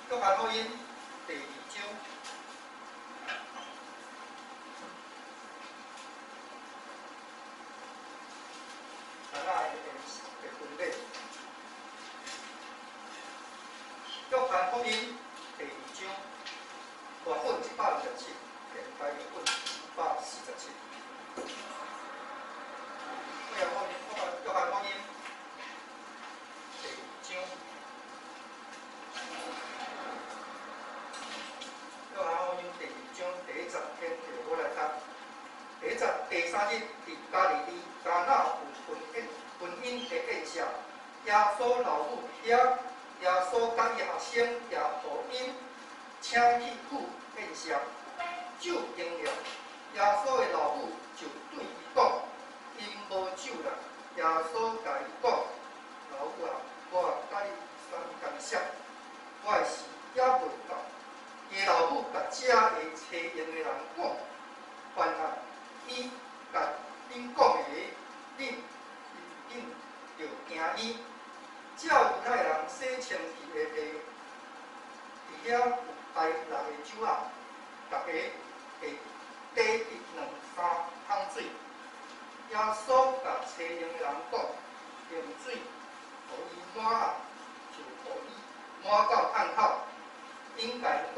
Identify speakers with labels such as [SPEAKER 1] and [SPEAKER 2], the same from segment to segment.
[SPEAKER 1] 约翰福音第2章，大家会分类。约翰福音第2章，大本127，简体译本147。约翰福音第2章。 约翰福音第2章第10篇，我来读。第3日，伫加利利迦纳有婚姻的宴席，耶稣老母遐，耶稣甲伊学生也互因请去赴宴席，酒应了，耶稣的老母就对伊讲：“因无酒啦。”耶稣甲伊讲：“老母啊，我甲你相感谢，我的事也未到。” 伊老母甲遮个找用的人讲，犯案，伊甲恁讲的，恁就惊伊。照犹太人洗清气的地，伫遐有摆6个酒仔，大家会滴2、3桶水。耶稣甲找用的人讲，用水互伊满啊，就互伊满到桶口。 因甲伊讲，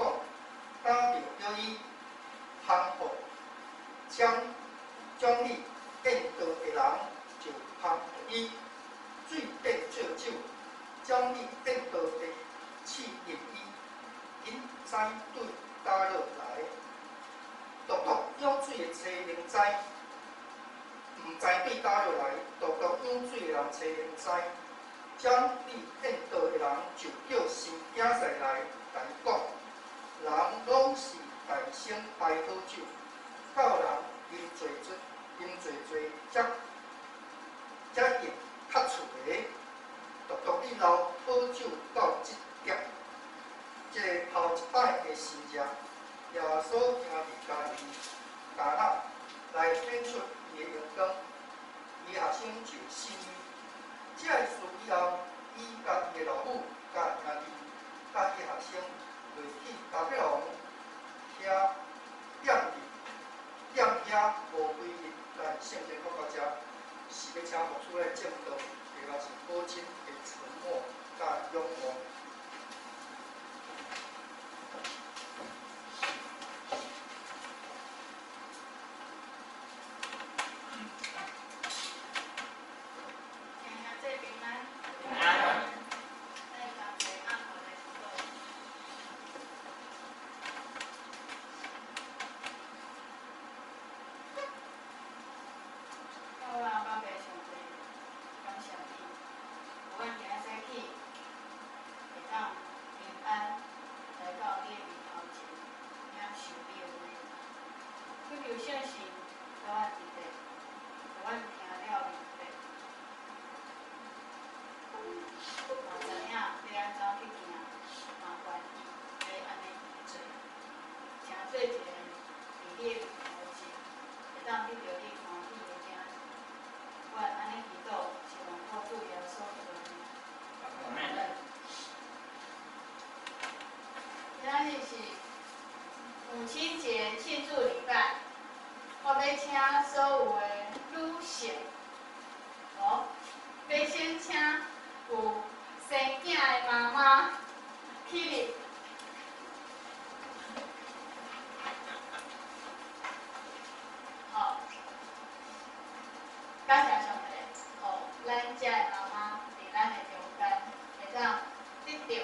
[SPEAKER 1] 当着叫伊烘互将你见到的人，就烘互伊水变做酒，将你见到的刺入伊，因知对倒落来。独舀水的找人知，毋知对倒落来，独舀水的人找人知。将你见到的人，就叫新囝婿来。 甲伊讲，人拢是大声摆好酒，到人饮侪才饮较厝个。独你留好酒到即点，即个头一摆的新日，耶稣行伫加利利迦纳来显出伊的荣光，伊学生就信伊。这个事以后，伊甲伊的老母甲兄弟。 甲伊学生落去巴比伦遐踮遐无几日，咱圣经读到遮，是要请牧师来证道，其实是保证的沉默甲仰望。
[SPEAKER 2] 母亲节庆祝礼拜，我要请所有的女性，要先请有生囝的妈妈起立。感谢上帝，咱遮的妈妈伫咱的中间，会当得到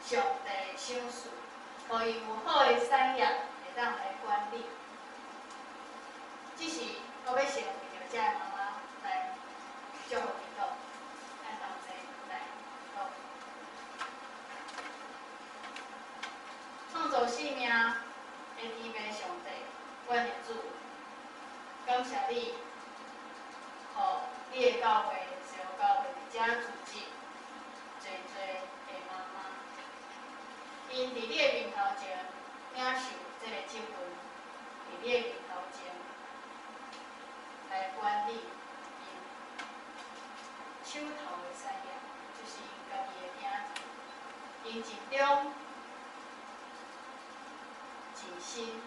[SPEAKER 2] 上帝的赏赐，互伊有好的产业。 会当来管理，只是我要先为着遮妈妈来祝福祈祷，咱同齐来祈祷。创造生命的天父上帝，阮的主，感谢你，互你的教会小教会伫遮组织侪的妈妈，因伫你的面头前领受。 这个职分，伫你的面头前来管理因手头的产业，就是因家己的囝子，因一中心，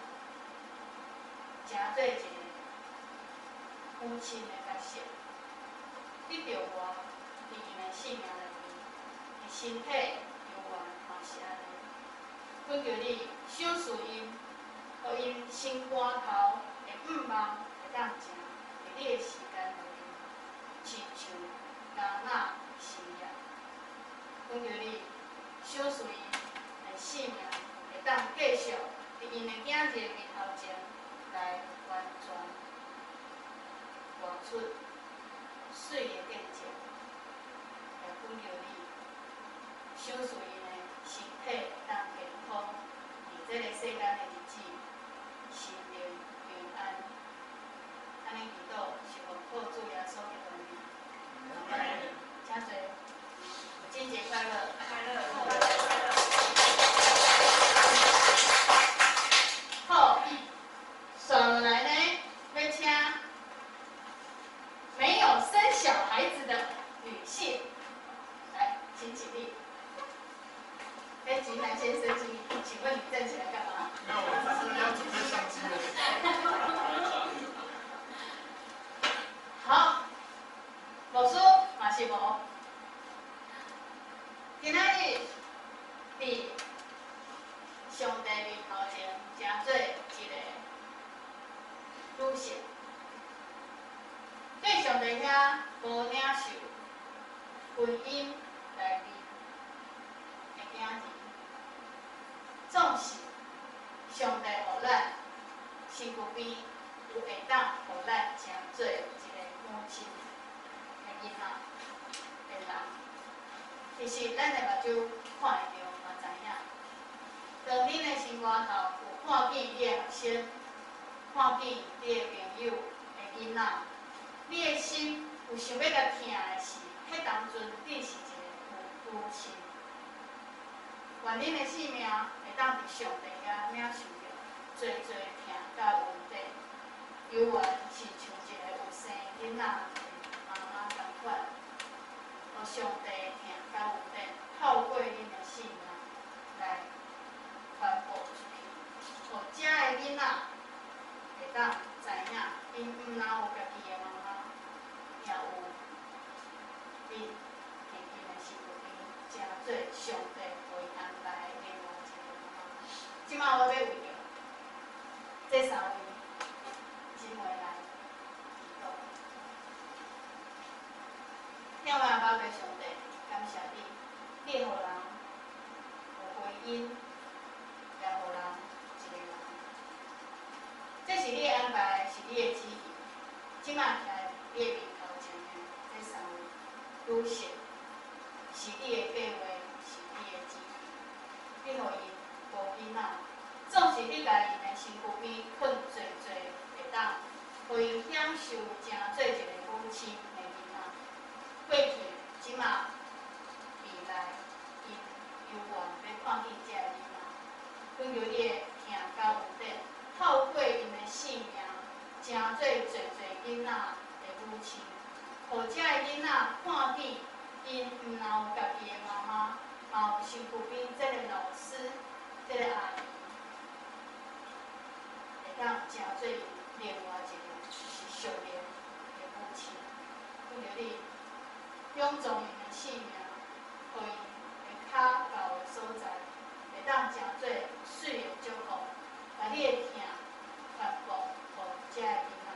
[SPEAKER 2] 诚做一个母亲的角色，得着我伫因的性命内面，伊身体有我嘛是安尼。阮叫你小事因，互因心肝头的欲望会当静，伫你的时间内面，亲像囡仔生业。阮叫你小事因的性命会当继续伫因的囝儿面头前来完全活出水的见证，也阮叫你小事因的身体会当健康，伫这个世间的日子心灵平安。安尼祈祷是奉靠主耶稣的名。请坐。母亲节快乐！快乐！快乐！好，转过来呢，要请没有生小孩子的女性来，请起立。哎，吉南先生，请问你站起来干嘛？
[SPEAKER 1] 没有，我只是要准备相机了。
[SPEAKER 2] 好，无输嘛是无。今仔日伫上帝面头前，诚做一个女性，对上帝遐无领受婚姻内面的囝儿，总是上帝互咱身躯边有会当互咱诚做一个母亲的囡仔的人。其实咱的目睭看会到，嘛知影。当恁的心肝头有看见你的学生，看见你的朋友的囡仔，你的心有想要甲疼的是，迄当阵你是一个母亲。愿恁的性命会当伫上帝遐领受着最最疼甲稳定，犹原亲像一个有生囡仔的妈妈同款。互上帝疼甲有定，透过恁的性命来传播出去，互遮的囡仔会当知影，因毋但有家己的妈妈，也有恁现今的身躯边，诚做上帝为安排的另外一个妈妈。即摆我要为着这三位姊妹来祈祷。天父宝贝上帝，感谢你，你互人有婚姻，也互人一个人。这是你的安排，是你的旨意。即摆徛在你的面头前的这三位女性，是你的计划，是你的旨意。你互因无囡仔，总是你家因的身躯边放侪会当，互因享受诚做一个母亲的囡仔。过去、即马、未来，因犹原要看见这个囡仔，阮求你的疼甲有定，透过因的性命，诚做囡仔的母亲，互这个囡仔看见，因毋但有家己的妈妈，嘛有身躯边这个老师、这个阿姨，会当诚做因另外一个是熟练的母亲。阮求你。永壮因的性命，互因会脚到的所在，会当诚做水的祝福，把你的疼传播互遮个囡仔。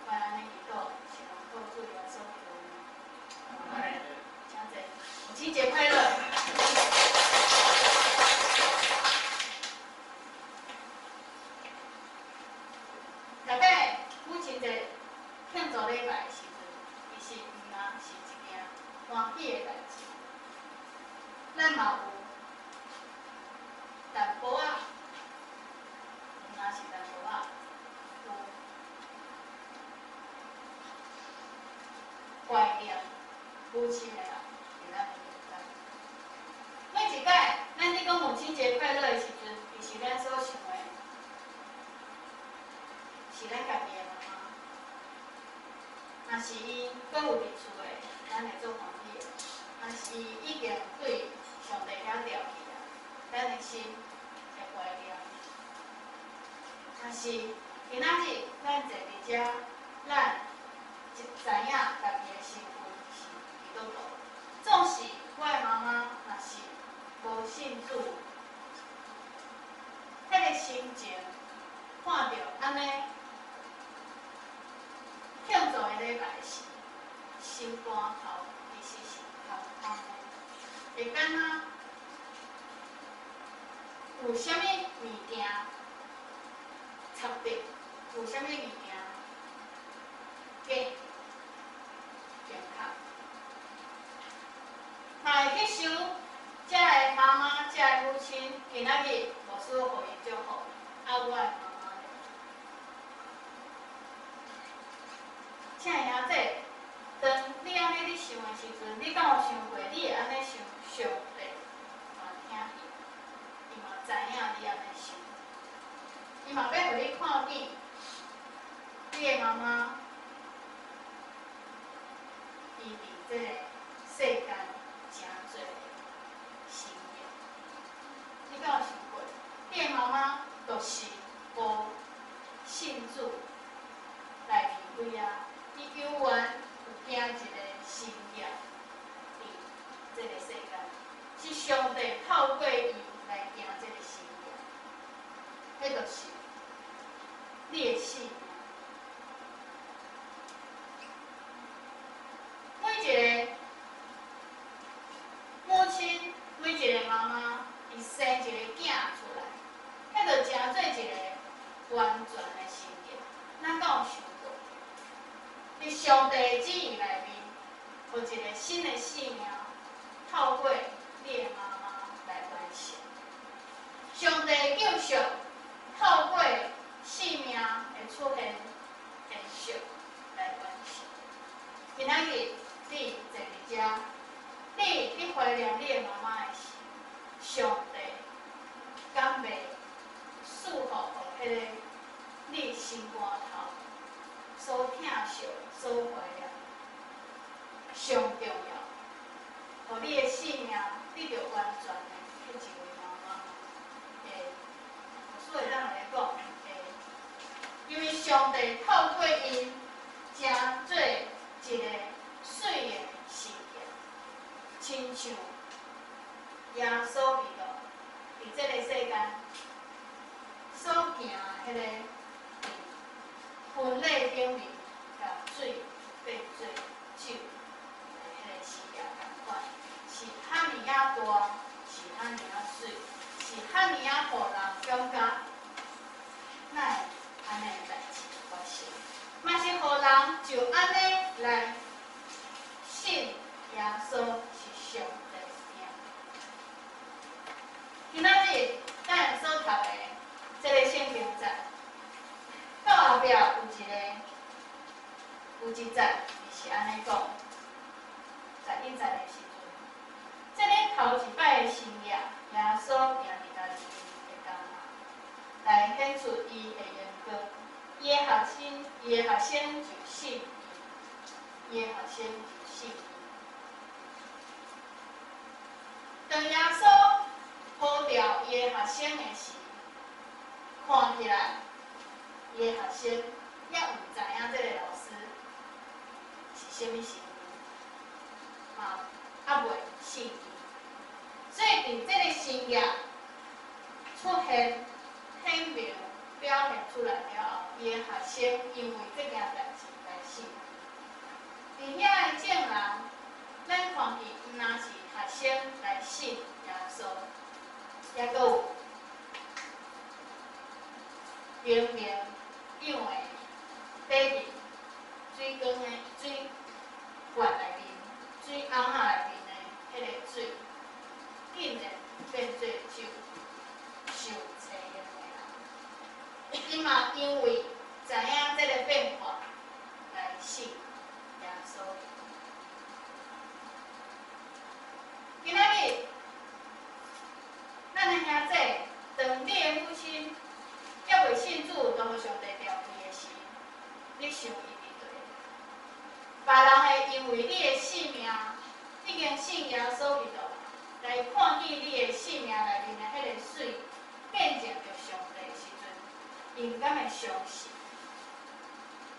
[SPEAKER 2] 我安尼祈祷，是奉靠主耶稣的名。请坐，母亲节快乐！大概母亲节庆祝礼拜的时阵，伊是毋但是一件欢喜的代志，咱嘛有淡薄仔，毋但是淡薄仔，有怀念母亲的人伫咱的中间。每一摆咱伫讲母亲节快乐的时阵，伊是咱所想的，是咱家己的妈妈。若是伊搁有伫厝的，咱会做欢喜的；若是伊已经对上帝遐调去啊，咱的心会怀念。今仔日咱坐伫遮，咱知影家己的身份是伫倒倒。纵使我的妈妈若是无信主，迄个心情看到安尼庆祝的礼拜时，心肝头其实是空空的，会感觉有啥物物件插得，有啥物物件假健康，嘛会去想遮个妈妈、遮个母亲今仔日无事互伊祝福，我的妈妈咧。请兄弟，当你安尼咧想的时阵，你敢有想过你会安尼想？上帝嘛听伊，伊嘛知影你安尼想，伊嘛要互你看见，你的妈妈，伊伫这个世间诚侪心意。你敢有想过，你的妈妈就是无信主来离开啊？伊永远有行一个心业伫这个世间，是上帝透过伊来行这个心业，迄就是你的性命。每一个母亲，每一个妈妈，伊生一个囝出来，迄就诚做一个完全的心业。咱敢有想过？伫上帝的旨意内面，有一个新的生命，透过你的妈妈来完成。上帝的救赎，透过生命的出现现象来完成。今仔日你坐伫遮，你怀念你的妈妈的时，上帝敢袂赐福予迄个你心肝头所疼惜、所怀念，上重要，予你的生命得到完全的迄一位妈妈，所以咱来讲，因为上帝透过因，诚做一个水的事件，亲像耶稣基督伫这个世间所行迄个。婚礼顶面，甲水变做酒，迄个事业共款，是遐尼啊大，是遐尼啊水，是遐尼啊，互人感觉，哪会安尼的代志发生？嘛是互人就安尼来信耶稣是上帝的名。今仔日咱所读的这个圣经节。到后壁有一节，伊是安尼讲，在1节的时阵，这个头一摆的新约，耶稣行伫家己的工嘛，来显出伊的缘故。伊的学生就信伊，伊的学生就信伊。当耶稣呼召伊的学生的时，看起来。伊的学生也毋知影这个老师是啥物身份，嘛还袂信伊，所以伫这个新约出现显明表现出来了后，伊的学生因为这件代志来信。伫遐的证人，咱看见毋若是学生来信耶稣，也阁有明明。因为底面水缸的水罐内面、水甕仔内面的迄个水，竟然变做酒，受测验的人，伊嘛因为知影这个变化来信耶稣。今仔日，咱的兄弟，当你的母亲还袂信主，当互上帝调皮的时，你想伊伫对？别人会因为你的性命已经信耶稣基督，来看见你的性命内面的迄个水变成着上帝的时阵，因敢会相信，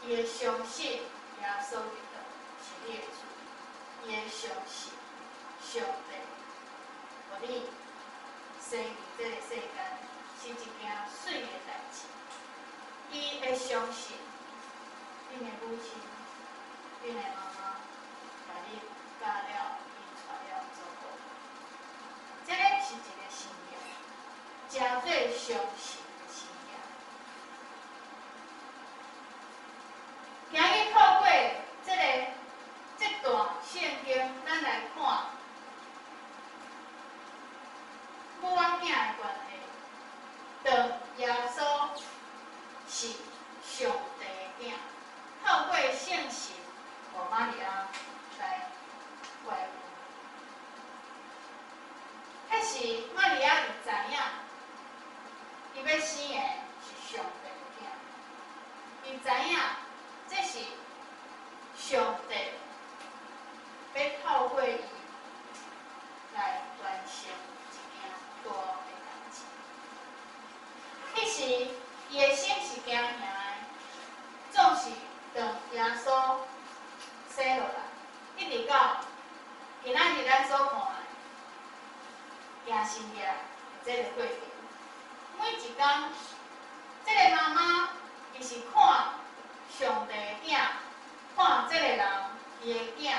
[SPEAKER 2] 伊会相信耶稣基督是你的主，伊会相信上帝，互你生于这个世间是一件水的代志。伊会相信恁的母亲、恁的妈妈，甲你教了，伊带了做好。这个是一个信仰，真做相信的信仰。今日透过这段圣经，咱来看母仔囝的关系，当耶稣是上帝的囝，透过圣神，互玛利亚来怀孕。迄时玛利亚伊知影，伊要生的是上帝的囝，伊知影这是上帝要透过伊来完成一件大的代志。迄时伊的心是惊惊的，总是当耶稣生落来，一直到今仔日咱所看的惊心热这个过程。每一天，这个妈妈伊是看上帝的囝，看这个人伊的囝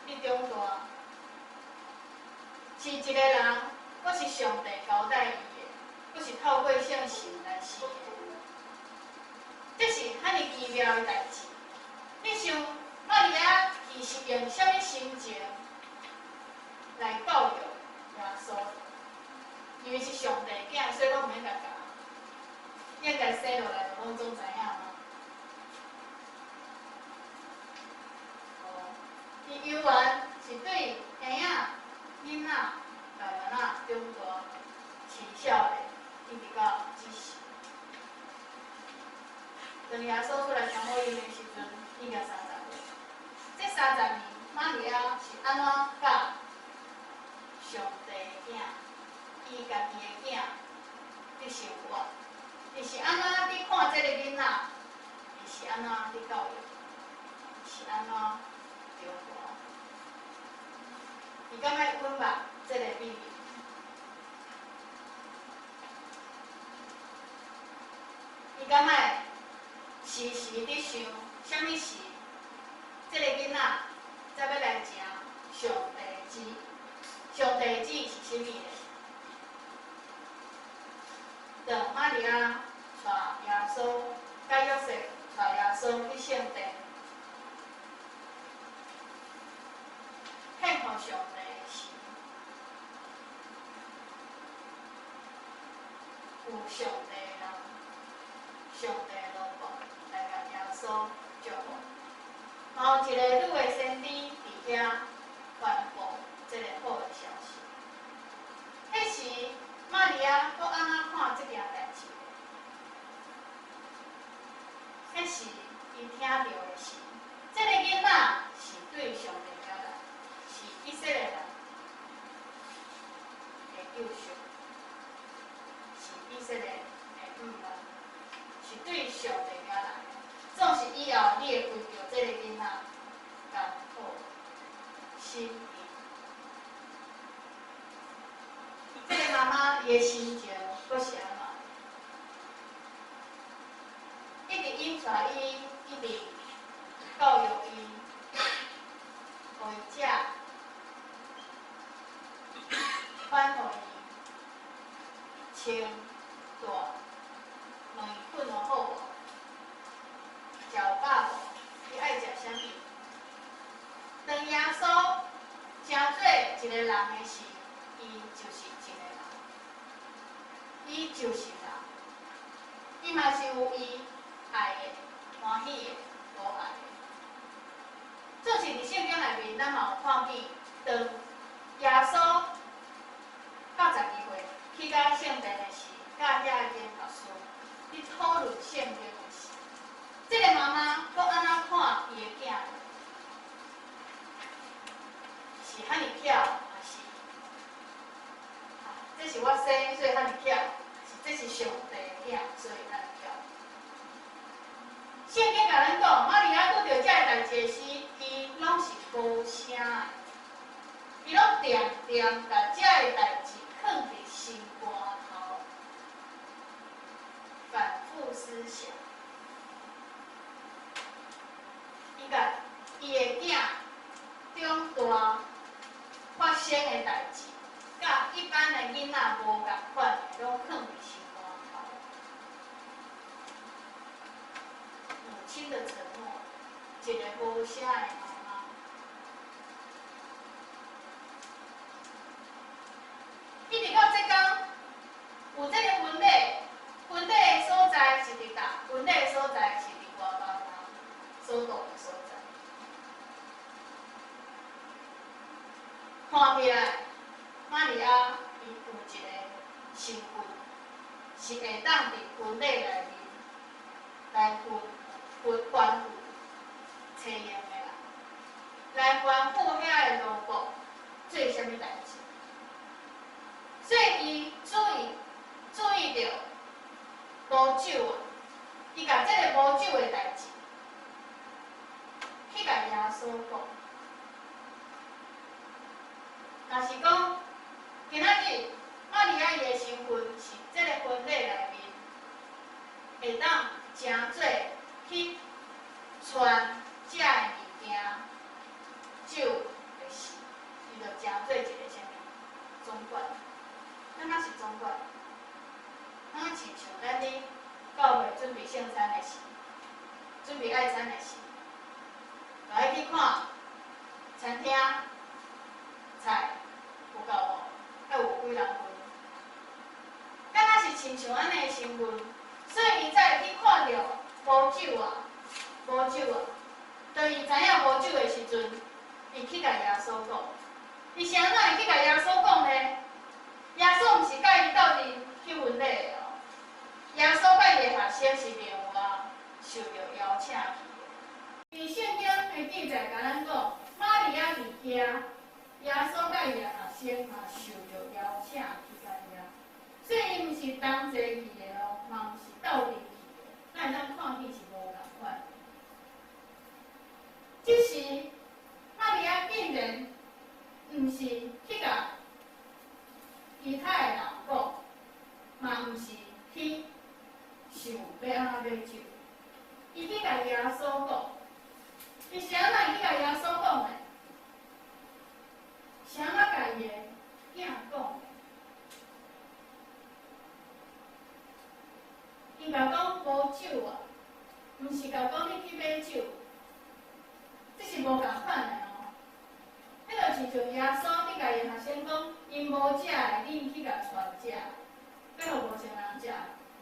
[SPEAKER 2] 伫长大，是一个人，佫是上帝交代伊的，佫是透过圣神来生的。这是遐尼奇妙的代志。你想，玛利亚伊是用啥物心情来教育耶稣？因为是上帝囝，所以拢毋免甲教，应该生落来就拢总知影嘛。伊游玩是对婴仔、囡仔、大人仔、中大、青少年，一直到即时。当耶稣出来传福音的时阵，已经30岁。这30年，玛利亚是安怎教上帝的囝？伊家己的囝伫生活，伊是安怎伫看这个囡仔？伊是安怎伫教育？是安怎中大？伊敢要稳吧这个秘密？伊敢要时时伫想，啥物事？这个囡仔才要来食上帝的旨？上帝的旨是啥物呢？当玛利亚带耶稣，甲约瑟带耶稣去圣殿，献互上帝的时，有上帝的人，上帝的老婆来甲耶稣祝福，然后一个女的先知伫遐传播这个好的消息。迄时玛利亚搁安怎看这件代志？迄时伊听到的是，这个囡仔是对上帝交代，是以色列人的救赎，是以色列的子民，是对上帝交代的。总是以后你会为着这个囡仔艰苦心意。这个妈妈伊的心情佫是安怎？一直引带伊，一直教育伊，互伊食，反互伊穿大，问伊困了好无？食有饱无？伊爱食啥物？当耶稣成做一个人的时，伊就是一个人，伊就是人，伊嘛是有伊爱的、欢喜的、无爱的。这是伫圣经内面，咱嘛有看见，当耶稣到12岁去到圣殿的时，甲遐个经学师伫讨论圣经的时，这个妈妈搁安怎看伊的囝？是遐尼巧，还是？这是我生，所以遐尼巧，这是上帝的经甲咱讲，玛利亚拄着遮个代志时，伊拢是无声的，伊拢定定甲遮个代志放伫心肝头，反复思想。伊甲伊的囝长大发生的代志，甲一般的囡仔无共款，拢放伫心肝头。母亲的沉默，一个无声的妈妈。一直到这天，有这个婚礼，婚礼的所在是伫倒？婚礼的所在是伫外包人所住的所在。看起来，玛利亚伊有一个身份，是会当伫婚礼内面来吩咐妻用的人，来吩咐遐个奴仆做啥物代志。所以伊注意到无酒啊，伊甲这个无酒的代志去甲耶稣讲。若是讲今仔日玛利亚伊的身份是这个婚礼内面会当诚做去传遮个物件酒的事，伊就诚做一个啥物总管。咱若是总管，咱亲像咱咧教会准备圣餐的时，准备爱餐的时，就爱去看餐厅菜有够无，还有几人份。咱若是亲像安尼的身份，所以伊才会去看到无酒啊，无酒啊。当伊知影无酒的时阵，伊去甲耶稣讲，伊是安怎会去甲耶稣讲呢？耶稣毋是甲伊斗阵去婚礼的哦，耶稣甲伊的学生是另外受到邀请去的。伫圣经的记载甲咱讲，玛利亚伫遐，耶稣甲伊的学生嘛受到邀请去甲遐，所以伊毋是同齐去的咯，嘛毋是斗阵去的，咱会当看起是无共款。只是玛利亚竟然毋是去甲其他的人讲，嘛毋是去想要安怎买酒，伊去甲耶稣讲，伊是安怎去甲耶稣讲的？是安怎甲伊的囝讲的？伊甲讲无酒啊，毋是甲讲你去买酒，这是无共款的哦。迄就亲像耶稣去甲伊学生讲，因无食的，恁去甲传食，要互无像人食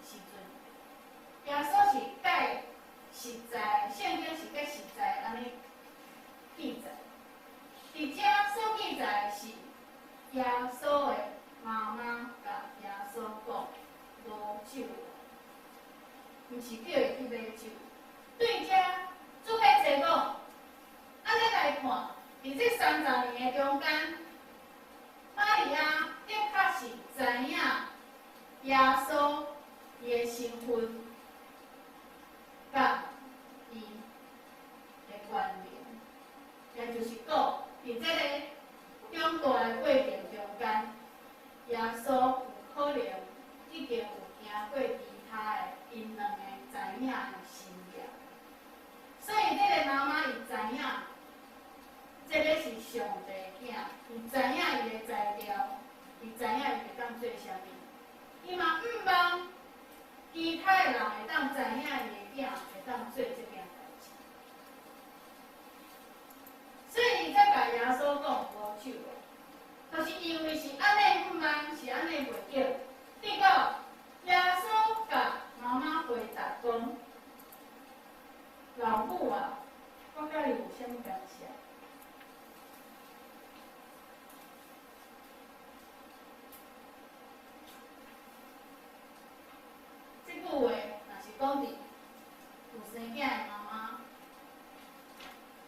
[SPEAKER 2] 时阵，耶稣是介实在，圣经是介实在安尼记载。伫遮所记载的是耶稣的妈妈甲耶稣讲无酒，毋是叫伊去买酒。对遮主迄者讲，安尼来看。伫这30年的中间，玛利亚的确是知影耶稣伊的身份，甲伊的关联，也就是讲，伫这个长大的过程中间，耶稣有可能已经有行过其他的因两个知影的心业，所以这个妈妈伊知影。这个是上帝的囝，伊知影伊的材料，伊知影伊会当做啥物，伊嘛毋望其他的人会当知影伊的囝会当做这件代志，所以伊才甲耶稣讲无酒的，就是因为是安尼毋望，是安尼袂叫，结果耶稣甲妈妈回答讲：老母啊，我甲你有啥物干系？这句话若是讲伫有生囝的妈妈，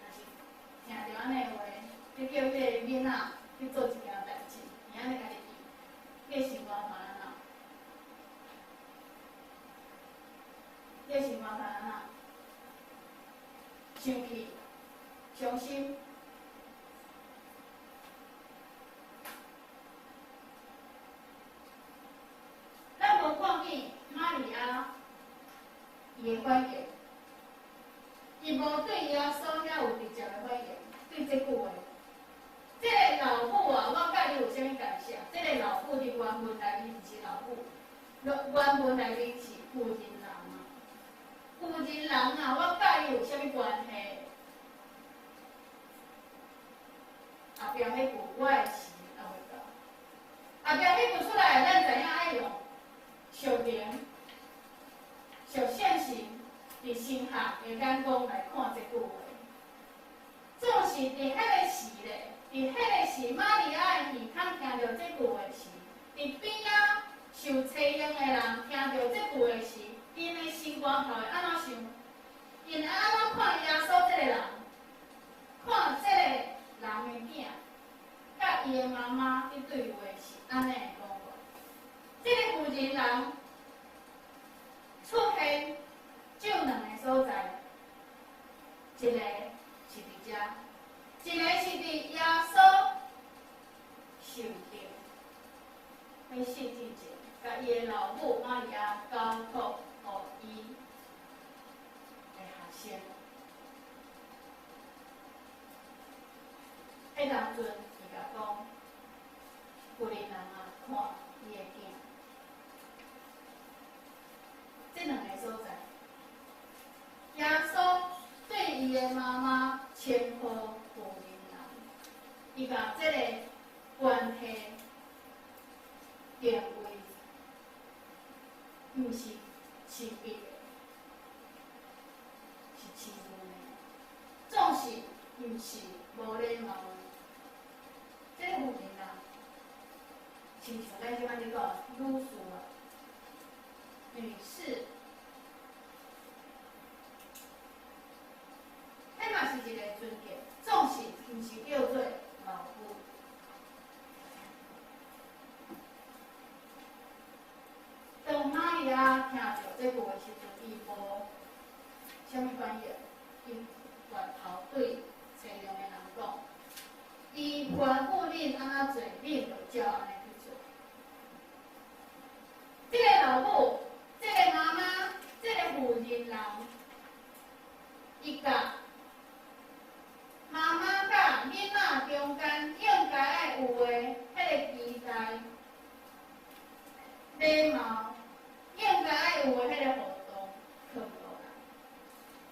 [SPEAKER 2] 若是听到安尼话，你叫迄个囡仔去做一件代志，伊安尼家己记，你心肝烦安怎？你心肝烦安怎？生气、伤心。咱无看见玛利亚伊的反应，伊无对耶稣遐有直接的反应，对这句话。这个老母啊，我甲你有啥物感谢？这个老母伫原文内面毋是老母，原文内面是妇人人啊。妇人人啊，我甲伊有啥物关系？后壁迄句我的事还袂到，后壁迄句出来，咱知影爱用属灵、属现行伫神学的眼光来看这句话。总是伫迄个时咧。伫迄个时，玛利亚的耳孔听到这句话时，伫边仔受催用的人听到这句话时，因的心肝头会安怎想？因会安怎看耶稣这个人？看这个人的囝，甲伊的妈妈伫对话是安尼的讲法。这个妇人人出现就两个所在，一个是伫遮。一个是伫耶稣受定，迄死之前，甲伊的老母玛利亚交托互伊的学生。迄当阵，伊甲讲，妇人人啊，看伊的囝。这两个所在，耶稣对伊的妈妈称呼妇人人，伊把这个关系定位，毋是亲密的，是亲密的，总是毋是无礼貌的。这个妇人人，亲像咱即摆咧讲女士啊，女士。迄嘛是一个尊敬，总是毋是叫做老母。当玛利亚听到这句的时阵，伊无啥物反应，伊转头对催用的人讲：“伊吩咐恁安怎做，恁就照安尼去做。”这个老母，这个妈妈，这个妇人人，伊甲妈妈甲囡仔中间应该爱有的迄个期待、礼貌，应该爱有的迄个互动，放落来。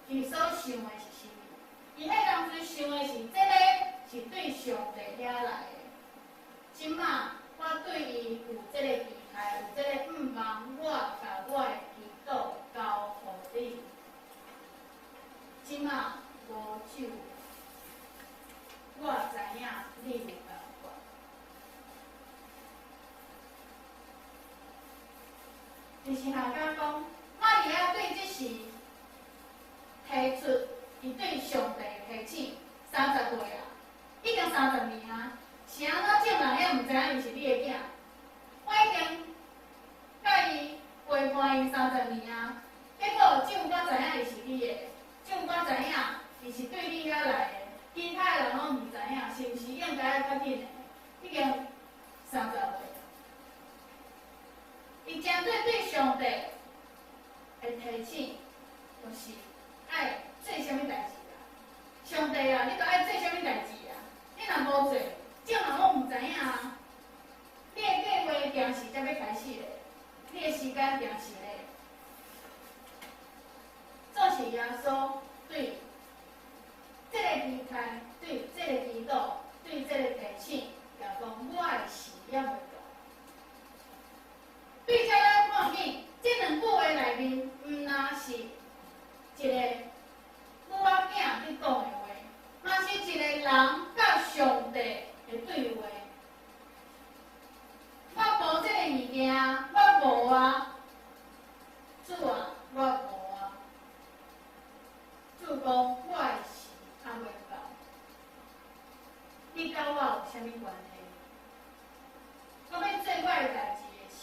[SPEAKER 2] 伊所想的是啥物？伊迄当时想的是，这个是对上帝遐来的。即马我对伊有这个期待，有这个毋望，我甲我的祈祷交互你。即马无手。我知影你有办法。就是下家讲，玛利亚对这时提出伊对上帝提请30岁啊，已经30年啊，是安怎种人也毋知影伊是你的囝？我已经甲伊陪伴伊30年啊，结果种我知影伊是你的，种我知影伊是对你遐来的。其他的人拢毋知影，是毋是应该爱较紧的？已经30岁了。伊针对上帝的提醒，就是爱做啥物代志啊？上帝啊，你著爱做啥物代志啊？你若无做，众人拢毋知影啊。你的计划定时才要开始咧，你的时间定时咧。这是耶稣对。这个期待，对这个祈祷，对这个提醒，也讲我的事业袂大。对遮咱看见，这两句话内面，毋那是一个母仔囝伫讲的话，嘛是一个人甲上帝的对话。我无这个物件，我无啊，主啊，我无啊，主讲我的事。还袂到，你甲我有啥物关系？我要做我的代志的时，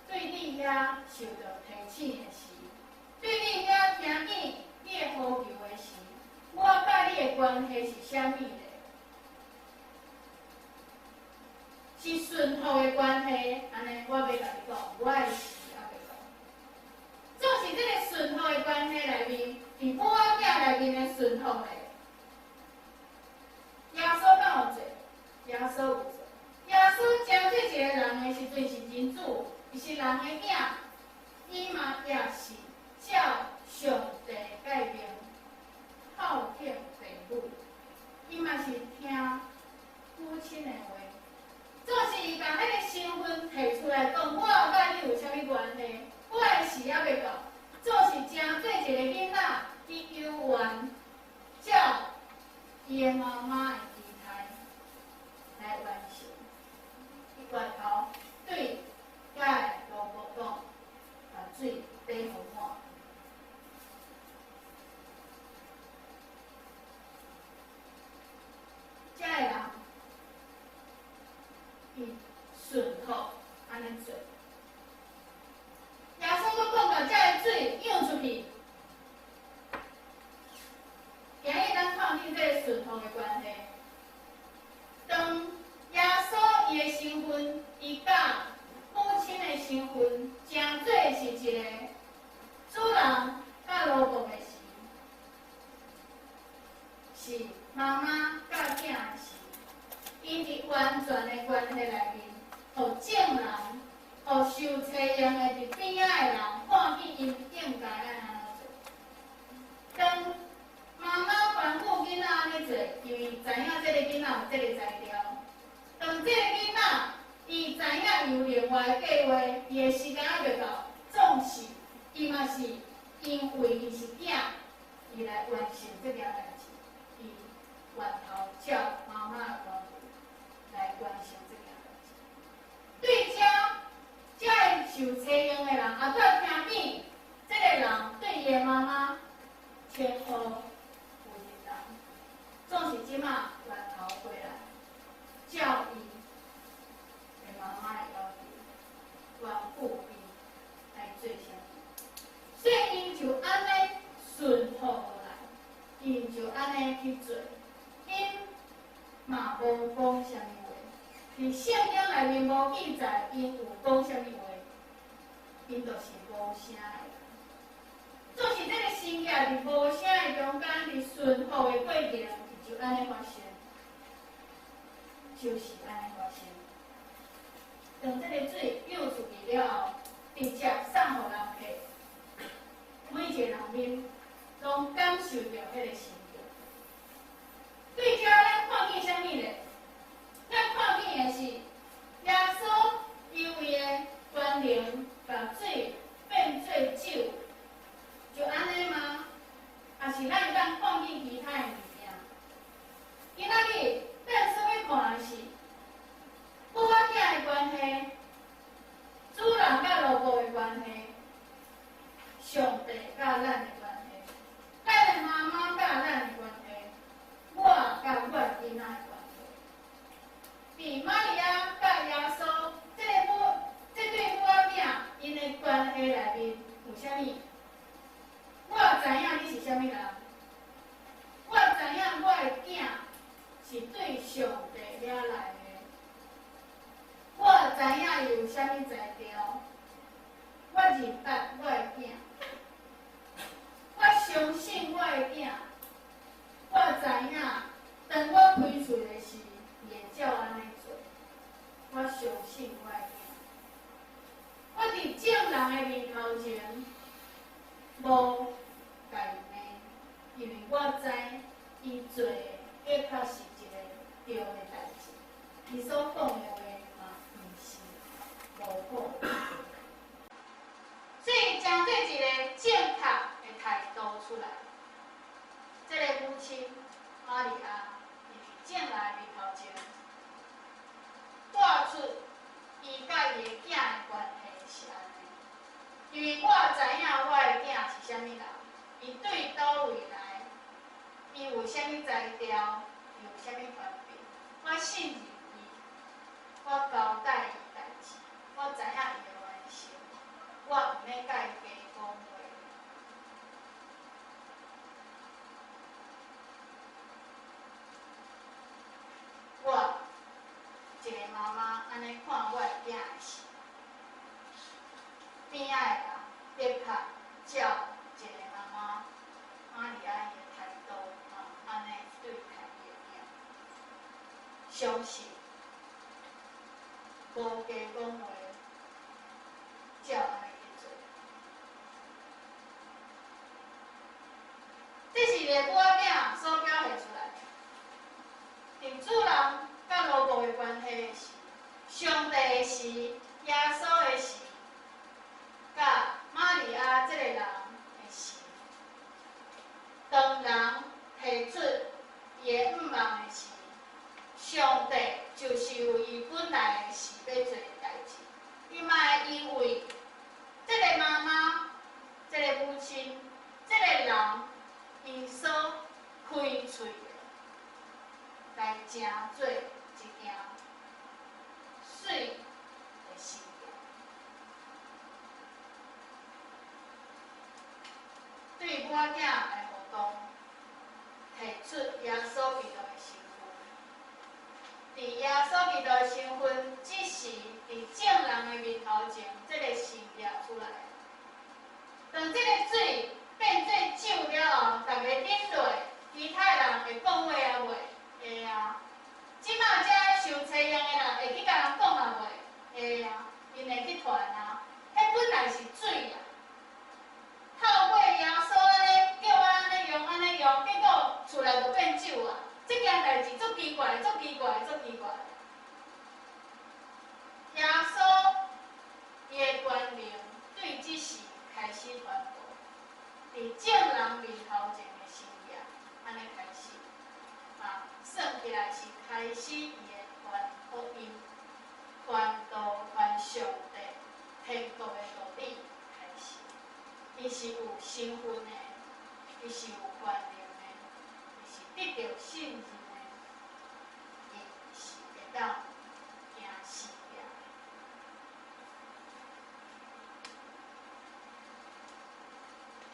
[SPEAKER 2] 对你遐受到提醒的时，对你遐听见你你会呼求的时，我甲你的关系是啥物咧？是顺服的关系，安尼我要甲你讲，我的时还袂讲。总是这个顺服的关系内面，伫母仔囝内面的顺服咧。耶稣敢有做？耶稣有做。耶稣将做一个人的时阵是人主，伊是人的囝，伊嘛也是照上帝诫命，孝敬父母，伊嘛是听母亲的话。总是伊把迄个身份提出来讲，我甲你有啥物关系？我的事还袂到，总是将做一个囡仔，伊犹原照伊的妈妈的期待来完成。伊回头对甲的罗伯讲，把水倒互我。遮个人，伊顺服安尼做。耶稣佫讲到，遮个水涌出去，今日咱看见这个顺服的关系。当耶稣伊的身份，伊甲母亲的身份，将做是一个主人甲奴仆的时，是妈妈甲囝的时，因伫完全的关系内面，互正人，互受采用的伫边仔的人看见因应该安怎做。当妈妈吩咐囡仔安尼做，因为知影这个囡仔有这个才调。当这个囡仔伊知影有另外的计划，伊的时间还袂到，总是伊嘛是因为伊是囝，伊来完成这件代志，伊源头照妈妈的吩咐来完成这件代志。对遮个受采用的人，也搁听见这个人对伊的妈妈天后有认同，总是即马源头回来，照伊的妈妈的要求，吩咐伊来做啥物，所以因就安尼顺服落来，因就安尼去做，因嘛无讲啥物话，伫圣经内面无记载因有讲啥物话，因就是无声的。总是这个心界伫无声的中间，伫顺服的过程，就安尼发生，就是安尼发生。当这个水涌出去了后，直接送互人客，每一个人啉，拢感受到迄个心境。对遮咱看见啥物咧？咱看见的是耶稣因为的关联，把水变做酒。就安尼吗？还是咱会当看见其他的物件？今仔日咱所要看的是母仔囝的关系，主人甲奴仆的关系，上帝甲咱的关系，咱的妈妈甲咱的关系，我甲我的囡仔的关系。伫玛利亚甲耶稣这对母仔囝因的关系内面有啥物？我知影你是啥物人，我知影我的囝是对上帝遐来的，我知影伊有啥物才调，我认得我的囝，我相信我的囝，我知影当我开喙的时，伊会照安尼做，我相信我的囝，我伫正人的面头前无家己，因为我知伊做的确确是一个对的代志，伊所讲的话嘛，毋是无好。所以将这一个正确的态度出来，这个母亲玛利亚，伊伫正人的面头前，带出伊甲伊的囝的关系是安尼，因为我知影我的囝是啥物人。伊对倒位来，伊有啥物才调，伊有啥物权柄，我信任伊，我交代伊代志，我知影伊的原性，我毋免甲伊加讲话。安尼看我的囝会死，边仔的人别拍照一个妈妈玛利亚伊的态度，安尼对待伊的囝，相信无加讲话，照安尼去做。这是个母仔囝所表现出来的。伫主人甲奴仆的关系时，上帝的时，耶稣的时，甲玛利亚这个人的时，当人提出伊的愿望的时，上帝就是有伊本来的时要做的代志。伊嘛会因为这个妈妈、这个母亲、这个人，伊所开喙的，来成做一件水的事业。对母仔囝的互动，提出耶稣基督的身份。伫耶稣基督的身份，只是伫众人的面头前，这个事业出来。当这个水变做酒了后，大家啉落，其他人会讲话啊袂？会啊。即马遮受采用的人会去甲人讲啊袂？会啊，因会去传啊。迄本来是水啊。透过耶稣安尼叫我安尼用，结果出来就变酒啊！这件代志足奇怪，足奇怪，足奇怪。耶稣伊的权能对即时开始传播，伫众人面头前的事业，安尼开始，算起来是开始伊的传福音、传道、传上帝天国的道理开始。伊是有身份的，伊是有权能的，伊是得到信任的，伊是会当行事业的。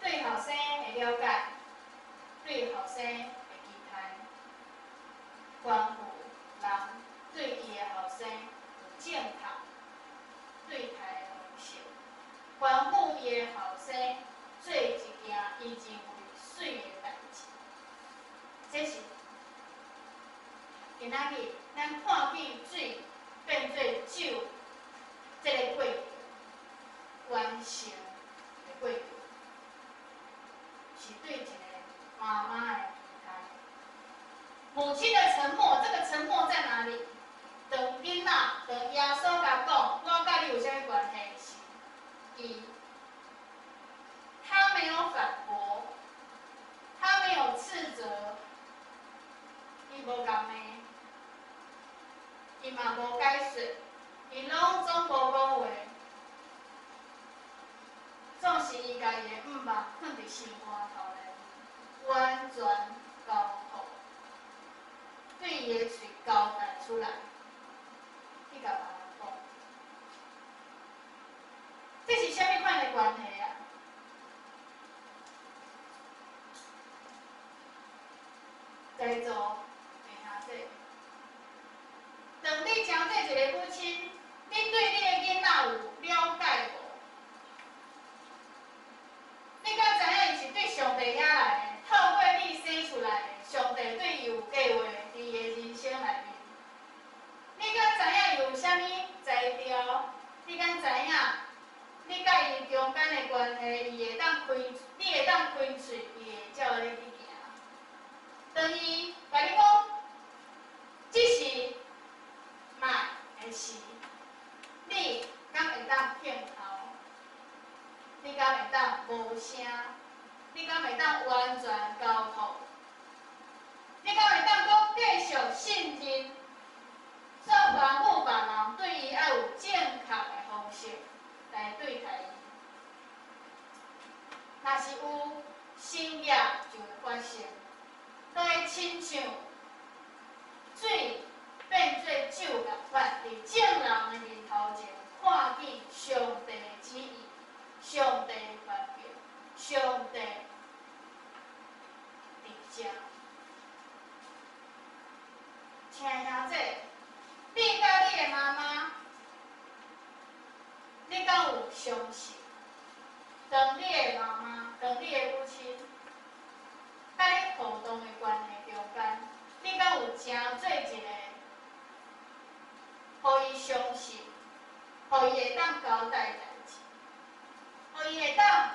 [SPEAKER 2] 对后生的了解，对后生的期待，关乎人对伊的后生有正确对待的方式，关乎伊的后生做一件伊认为水的代志。这是今仔日咱看见水变做酒这个过程完成的过程。是对一个妈妈的期待，母亲的沉默，这个沉默在哪里？当囡仔，当耶稣甲讲，我甲你有啥物关系？是他没有反驳，他没有斥责，伊无甲骂，伊嘛无解释，伊拢总无讲话。总是伊家己的愿望放伫心肝头内，完全交托，对伊的嘴交代出来，去甲别人讲，这是啥物款的关系啊？在座的兄弟，当你诚做一个母亲，你对你的囡仔有了解无？你敢知影伊是对上帝遐来的？透过你生出来的，上帝对伊有计划伫伊的人生内面。你敢知影伊有啥物才调？你敢知影？你甲伊中间的关系，伊会当开，你会当开嘴，伊会照你去行。当伊甲你讲，这是歹的事，你敢会当点头？你敢会当无声？你敢会当完全交托？你敢会当讲继续信任？说吩咐别人对伊要有正确的方式来对待伊。若是有新业就会发生，都会亲像水变做酒共款，伫众人的面头前看见上帝的旨意。上帝发表，上帝伫遮。亲兄弟，你甲你的妈妈相信，当你的妈妈，当你的母亲，甲你互动的关系中间，你敢有真做一个，互伊相信，互伊会当交代代志，互伊会当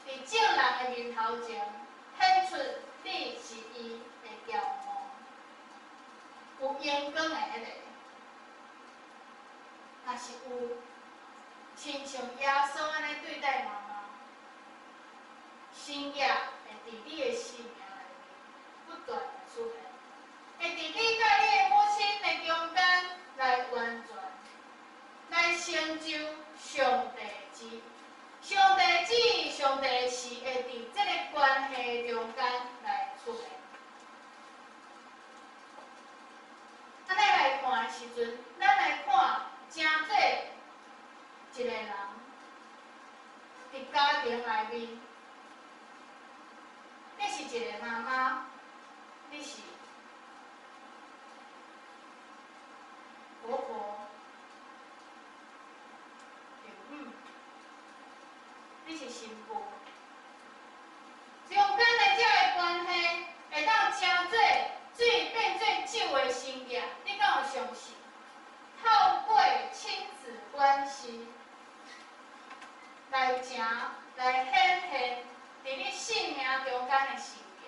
[SPEAKER 2] 伫正人的面头前显出你是伊的骄傲，有阳光的迄个。若是有，亲像耶稣安尼对待妈妈，新约会伫你的生命内面不断的出现，会伫你甲你的母亲的中间来完全，来成就上帝旨意。上帝旨意，上帝是会伫这个关系中间来出现。安尼来看的时阵，咱来看。真做一个人，伫家庭内面，你是一个妈妈，你是婆婆、丈母，你是媳妇，中间的这个关系会当真做水变做酒的生意，你敢有相信？透过亲子关系来来显现伫你生命中间的成就。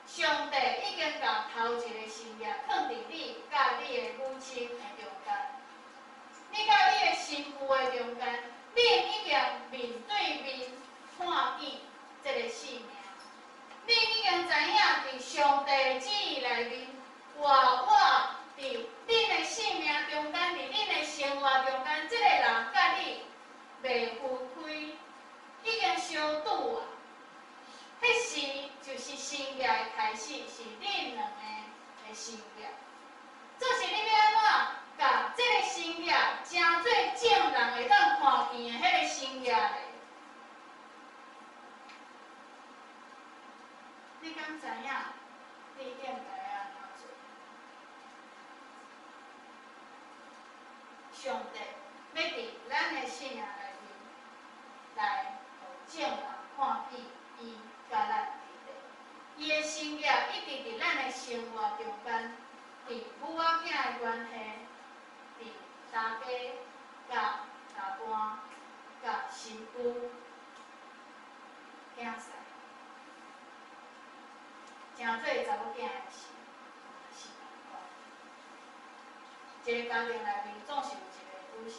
[SPEAKER 2] 上帝已经把头一个生命放伫你甲你的母亲的中间，你甲你的媳妇的中间，你已经面对面看见这个生命，你已经知影伫上帝旨意内面，我伫恁的生命中间，伫恁的生活中间，这个人甲你袂分开，已经相拄啊。迄时就是生命的开始，是恁两个的生命。这是你要安怎甲这个生命真做正人会当看见的迄个生命咧？你敢知影？你应该安怎做？上帝要伫咱的生命内面来，互正人看见伊甲咱伫咧。伊的生命一直伫咱的生活中间，伫母仔囝的关系，伫大家甲大官、甲媳妇、囝婿，真做查某囝的事，是难看。一个家庭内面总是有一个女性。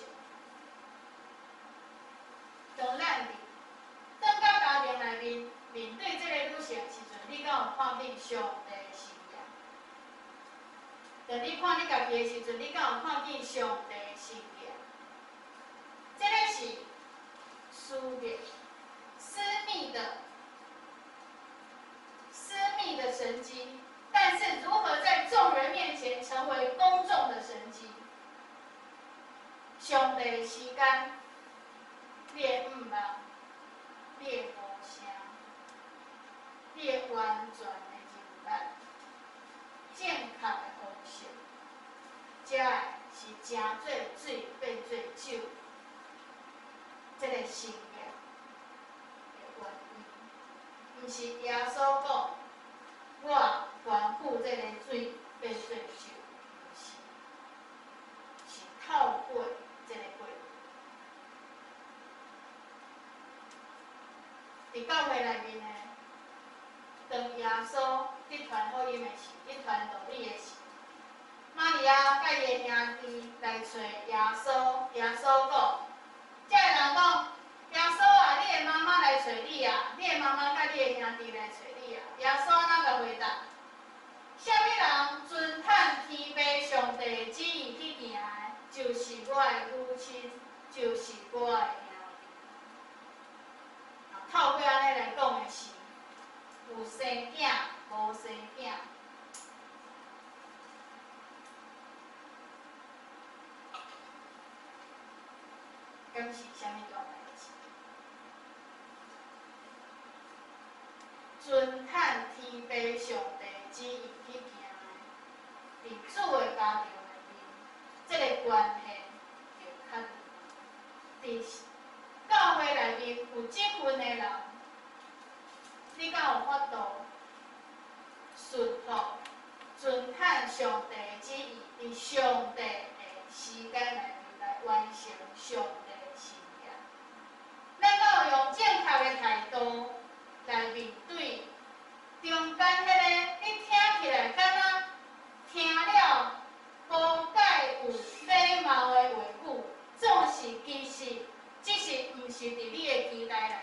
[SPEAKER 2] 当咱当到家庭内面面对这个女性的时阵，你敢有看见上帝的心意？当你看你家己的时阵，你敢有看见上帝的心意？这个是私密、私密的神迹，但是如何在众人面前成为公众的神迹？上帝的时间，你会毋捌，你会无声，你会完全的认捌，正确的方式，才会是真做水变做酒，这个生命的原因，毋是耶稣讲，我吩咐这个水变做酒，毋是，是透过这个过程。伫教会内面呢，当耶稣伫传福音的时，伫传道理的时，玛利亚甲伊的兄弟来找耶稣，耶稣讲，这个人讲，耶稣啊，你的妈妈来找你啊，你的妈妈甲你的兄弟来找你啊。耶稣安怎甲回答？啥物人遵探天父上帝的旨意去行的，就是我的母亲，就是我的兄弟。透过安尼来讲的是，有生囝，无生囝。敢是啥物大代志？遵探天父上帝旨意去行的，伫主的家庭内面，这个关系就较重要。伫上帝的时间内面来完成上帝的事业。咱要用正确的态度来面对中间迄个，你听起来敢若听了无解有礼貌的话语，总是其实只是毋是伫你的期待内面。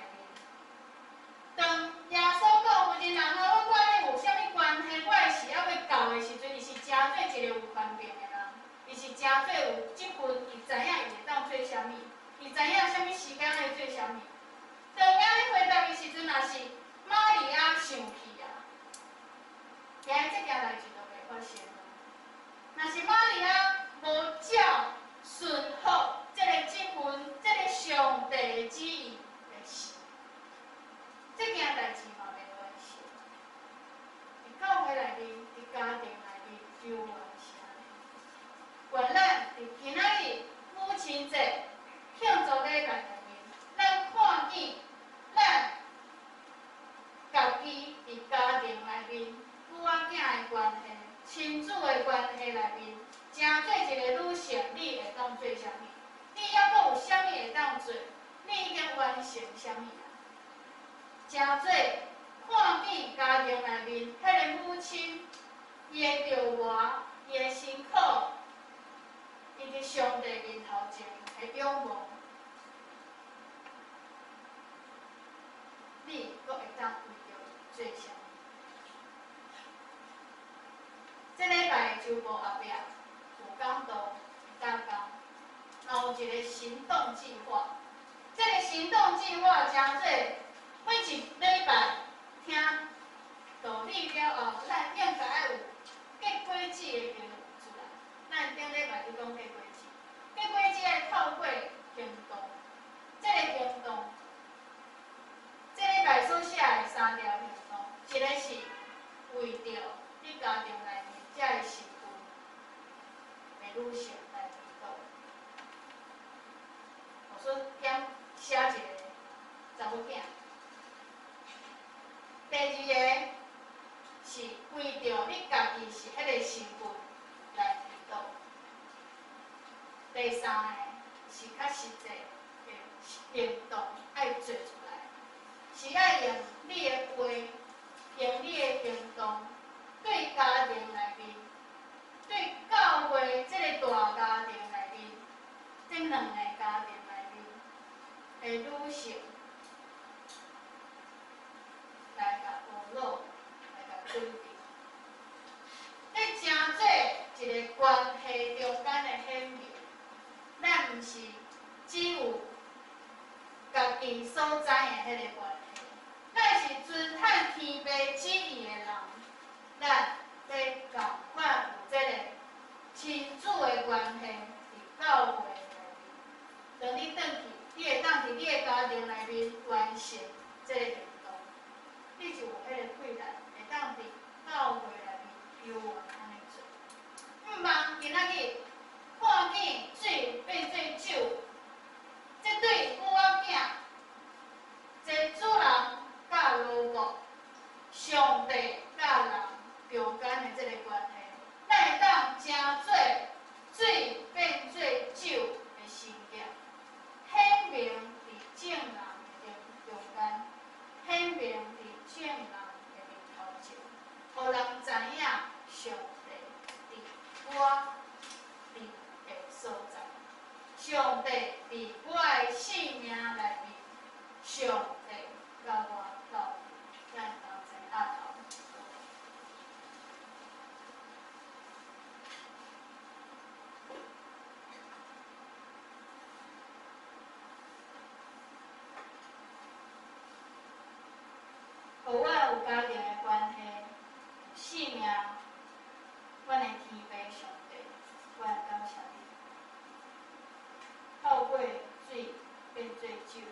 [SPEAKER 2] 当耶稣讲有一人啊，我甲你有啥物关系？我的时还要到的时阵，伊是真做一个有权柄的人，伊是真做有即份，伊知影伊会当做啥物，伊知影啥物时间会做啥物。当安尼回答的时阵，若是玛利亚生气啊，今日这件代志就袂发生了。若是玛利亚无照顺服即个上帝的旨意来行，这件代志嘛袂完成。伫教会内面，伫家庭内面就完成。愿咱伫今仔日母亲节庆祝礼拜内面，咱看见咱家己伫家庭内面母仔囝的关系、亲子的关系内面，真做一个女性，你会当做啥物？你还阁有啥物会当做？你已经完成啥物啊？真做看见家庭内面迄个母亲，伊的着活，伊的辛苦，伊伫上帝面头前的仰望，你阁会当为着做啥物？这礼拜的周报后壁有讲到大纲，有一个行动计划。这个行动计划将做每一礼拜听道理了后，咱应该要有结果子的记录出来。咱顶礼拜就讲结果子，结果子要透过行动。这个行动，这礼拜所写的3条行动，一个是为着你家庭内面遮个成分的女性来祈祷。我说点写一个查某囝。第二个是为着你家己是迄个身份来祈祷。第三个是较实际的行动爱做出来，是爱用你的话，用你的行动，对家庭内面，对教会这个大家庭内面，这2个家庭内面的女性。来甲学老，来甲肯定，这真做一个关系中间的显明。咱毋是只有家己所知的迄个关系，咱是遵探天父旨意的人，咱要共款有这个亲子的关系伫教会内面。当你转去，你会当伫你的家庭内面完成这个行动。你就有迄个困难，会当伫教会内面有安尼做。毋茫今仔日看见水变做酒，这对母仔囝，这主人甲老母、上帝甲人中间的这个关系，咱会当真做水变做酒的实验，显明伫正人的中间，显明伫正人的面头前，互人知影上帝伫我伫的所在，上帝伫我的性命内面，上帝甲我斗阵，咱同齐压头。互我有家庭的关系，性命，阮的天父上帝，阮会感谢你。透过水变做酒，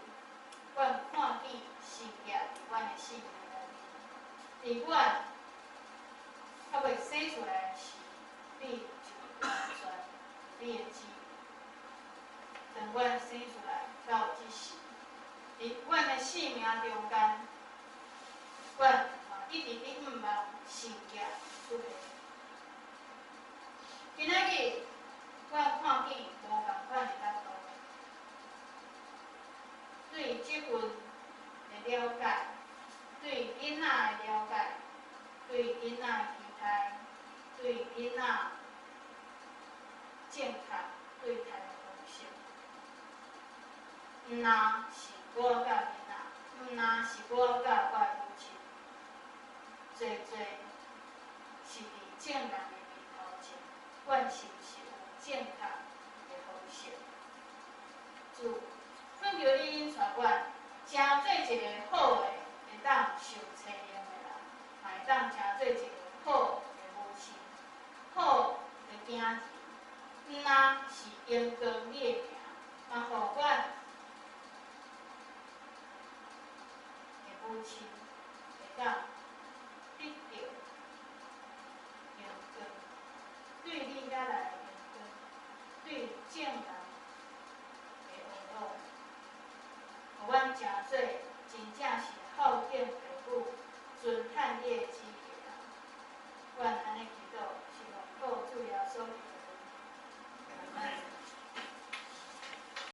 [SPEAKER 2] 阮看见事业伫阮的性命内面。伫阮还未生出来的时，你就完全你的旨意。当阮生出来到即时，伫阮的性命中间。阮一直伫毋茫事业出现。今仔日天无共款的角度，对即份的了解，对囡仔的了解，对囡仔的期待，对囡仔正确对待的方式，毋那是我甲囡仔，毋那是我甲我的母亲，侪是伫正人的面头前，阮是毋是有正确的方式？主，恳求你引带阮，成做一个好的，会当受采用的人，嘛会当成做一个好的母亲，好的囝儿，毋那是荣光你的名，嘛互阮的母亲会当得到荣光，对你遐来的荣光，对正人的学乐，互阮成做真正是孝敬父母、尊汉业。